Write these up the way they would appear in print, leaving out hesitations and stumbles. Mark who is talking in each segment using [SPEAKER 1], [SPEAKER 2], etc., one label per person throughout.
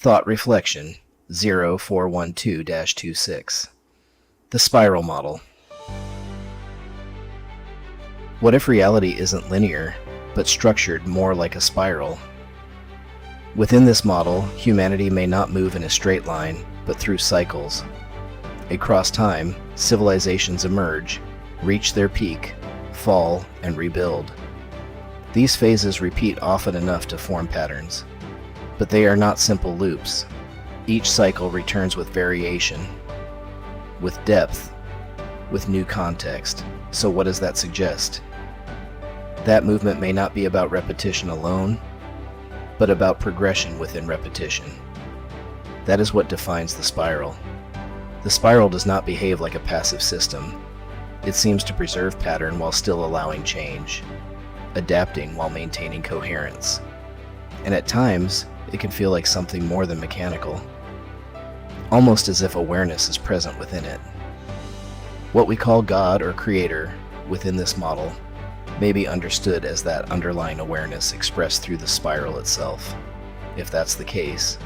[SPEAKER 1] Thought Reflection 0412-26. The Spiral Model. What if reality isn't linear, but structured more like a spiral? Within this model, humanity may not move in a straight line, but through cycles. Across time, civilizations emerge, reach their peak, fall, and rebuild. These phases repeat often enough to form patterns. But they are not simple loops. Each cycle returns with variation, with depth, with new context. So what does that suggest? That movement may not be about repetition alone, but about progression within repetition. That is what defines the spiral. The spiral does not behave like a passive system. It seems to preserve pattern while still allowing change, adapting while maintaining coherence. And at times, it can feel like something more than mechanical, almost as if awareness is present within it. What we call God or Creator within this model may be understood as that underlying awareness expressed through the spiral itself. If that's the case,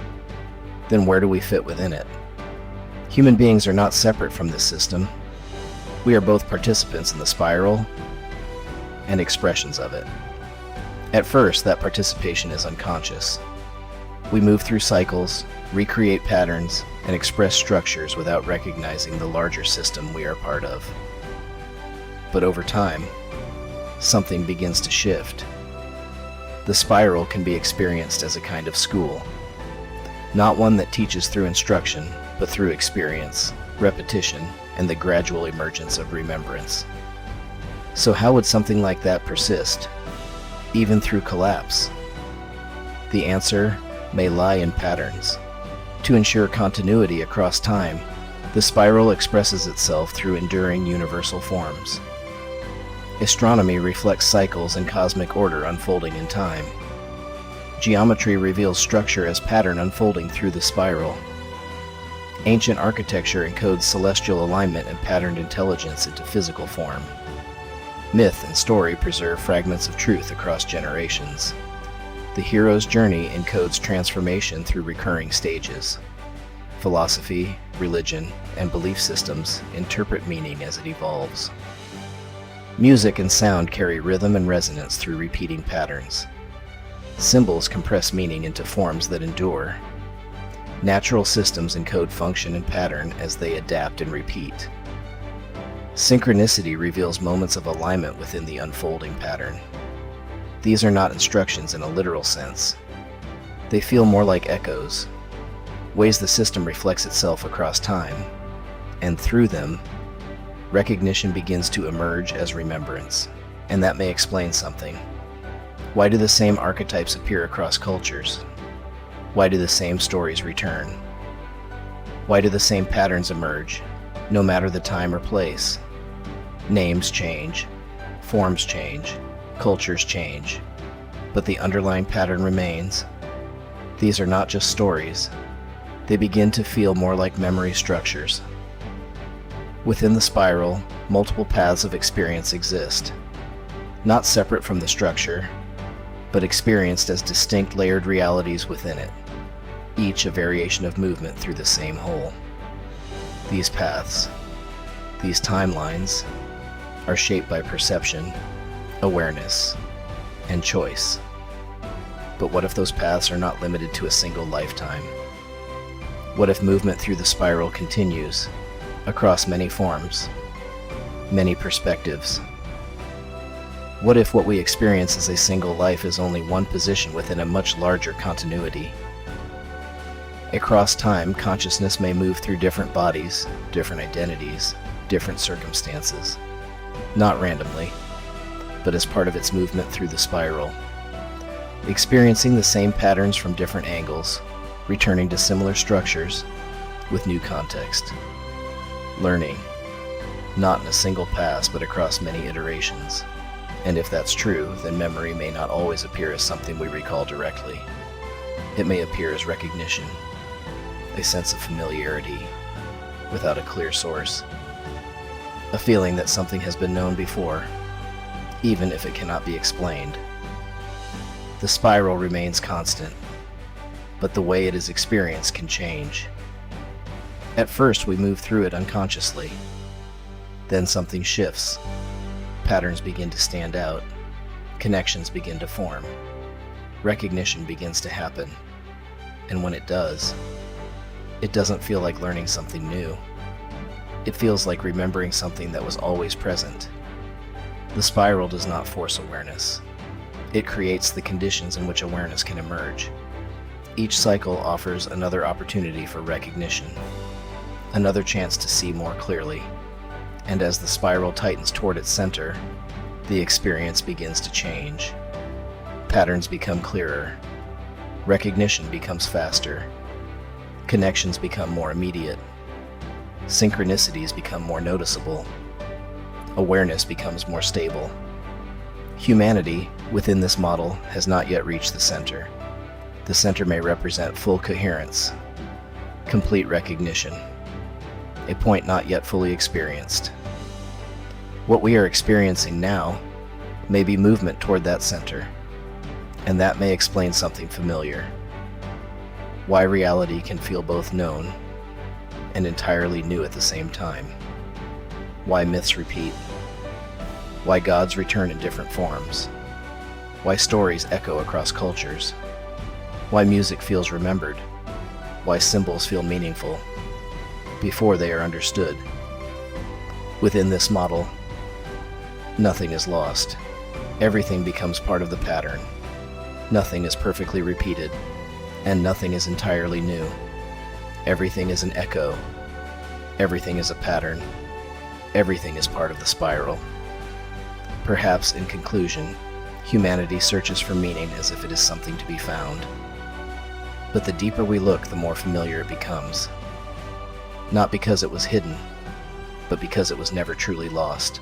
[SPEAKER 1] then where do we fit within it? Human beings are not separate from this system. We are both participants in the spiral and expressions of it. At first, that participation is unconscious. We move through cycles, recreate patterns, and express structures without recognizing the larger system we are part of. But over time, something begins to shift. The spiral can be experienced as a kind of school, not one that teaches through instruction, but through experience, repetition, and the gradual emergence of remembrance. So how would something like that persist, even through collapse? The answer may lie in patterns. To ensure continuity across time, the spiral expresses itself through enduring universal forms. Astronomy reflects cycles and cosmic order unfolding in time. Geometry reveals structure as pattern unfolding through the spiral. Ancient architecture encodes celestial alignment and patterned intelligence into physical form. Myth and story preserve fragments of truth across generations. The hero's journey encodes transformation through recurring stages. Philosophy, religion, and belief systems interpret meaning as it evolves. Music and sound carry rhythm and resonance through repeating patterns. Symbols compress meaning into forms that endure. Natural systems encode function and pattern as they adapt and repeat. Synchronicity reveals moments of alignment within the unfolding pattern. These are not instructions in a literal sense. They feel more like echoes, ways the system reflects itself across time, and through them, recognition begins to emerge as remembrance. And that may explain something. Why do the same archetypes appear across cultures? Why do the same stories return? Why do the same patterns emerge, no matter the time or place? Names change, forms change, cultures change, but the underlying pattern remains. These are not just stories. They begin to feel more like memory structures. Within the spiral, multiple paths of experience exist, not separate from the structure, but experienced as distinct layered realities within it, each a variation of movement through the same whole. These paths, these timelines, are shaped by perception, awareness, and choice. But what if those paths are not limited to a single lifetime? What if movement through the spiral continues, across many forms, many perspectives? What if what we experience as a single life is only one position within a much larger continuity? Across time, consciousness may move through different bodies, different identities, different circumstances, not randomly, but as part of its movement through the spiral, experiencing the same patterns from different angles, returning to similar structures with new context. Learning, not in a single pass, but across many iterations. And if that's true, then memory may not always appear as something we recall directly. It may appear as recognition, a sense of familiarity without a clear source, a feeling that something has been known before, even if it cannot be explained. The spiral remains constant, but the way it is experienced can change. At first, we move through it unconsciously. Then something shifts. Patterns begin to stand out. Connections begin to form. Recognition begins to happen. And when it does, it doesn't feel like learning something new. It feels like remembering something that was always present. The spiral does not force awareness. It creates the conditions in which awareness can emerge. Each cycle offers another opportunity for recognition, another chance to see more clearly. And as the spiral tightens toward its center, the experience begins to change. Patterns become clearer. Recognition becomes faster. Connections become more immediate. Synchronicities become more noticeable. Awareness becomes more stable. Humanity, within this model, has not yet reached the center. The center may represent full coherence, complete recognition, a point not yet fully experienced. What we are experiencing now may be movement toward that center, and that may explain something familiar. Why reality can feel both known and entirely new at the same time. Why myths repeat. Why gods return in different forms. Why stories echo across cultures. Why music feels remembered. Why symbols feel meaningful before they are understood. Within this model, nothing is lost. Everything becomes part of the pattern. Nothing is perfectly repeated, and nothing is entirely new. Everything is an echo. Everything is a pattern. Everything is part of the spiral. Perhaps, in conclusion, humanity searches for meaning as if it is something to be found. But the deeper we look, the more familiar it becomes. Not because it was hidden, but because it was never truly lost.